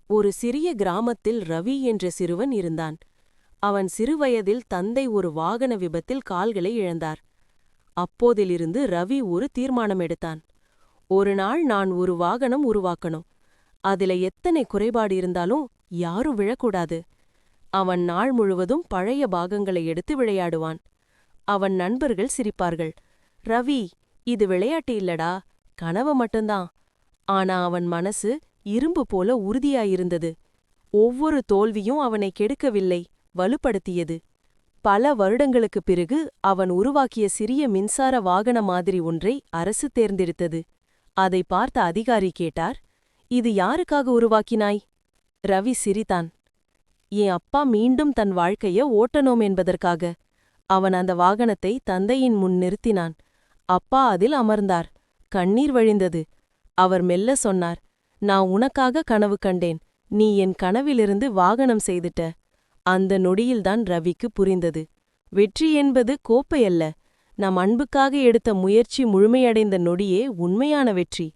ஒரு சிறிய கிராமத்தில் ரவி என்ற சிறுவன் இருந்தான். அவன் சிறுவயதில் தந்தை ஒரு வாகன விபத்தில் கால்களை இழந்தார். அப்போதிலிருந்து ரவி ஒரு தீர்மானம் எடுத்தான். ஒரு நாள் நான் ஒரு வாகனம் உருவாக்கணும். அதில எத்தனை குறைபாடு இருந்தாலும் யாரும் விழக்கூடாது. அவன் நாள் முழுவதும் பழைய பாகங்களை எடுத்து விளையாடுவான். அவன் நண்பர்கள் சிரிப்பார்கள். ரவி, இது விளையாட்டு இல்லடா, கனவு மட்டும்தான். ஆனா அவன் மனசு இரும்பு போல உறுதியாயிருந்தது. ஒவ்வொரு தோல்வியும் அவனை கெடுக்கவில்லை, வலுப்படுத்தியது. பல வருடங்களுக்குப் பிறகு அவன் உருவாக்கிய சிறிய மின்சார வாகன மாதிரி ஒன்றை அரசு தேர்ந்தெடுத்தது. அதை பார்த்த அதிகாரி கேட்டார், இது யாருக்காக உருவாக்கினாய்? ரவி சிரித்தான். என் அப்பா மீண்டும் தன் வாழ்க்கைய ஓட்டனோம் என்பதற்காக. அவன் அந்த வாகனத்தை தந்தையின் முன் நிறுத்தினான். அப்பா அதில் அமர்ந்தார். கண்ணீர் வழிந்தது. அவர் மெல்ல சொன்னார், நான் உனக்காக கனவு கண்டேன். நீ என் கனவிலிருந்து வாகனம் செய்துட்ட. அந்த நொடியில்தான் ரவிக்கு புரிந்தது. வெற்றி என்பது கோப்பையல்ல. நம் அன்புக்காக எடுத்த முயற்சி முழுமையடைந்த நொடியே உண்மையான வெற்றி.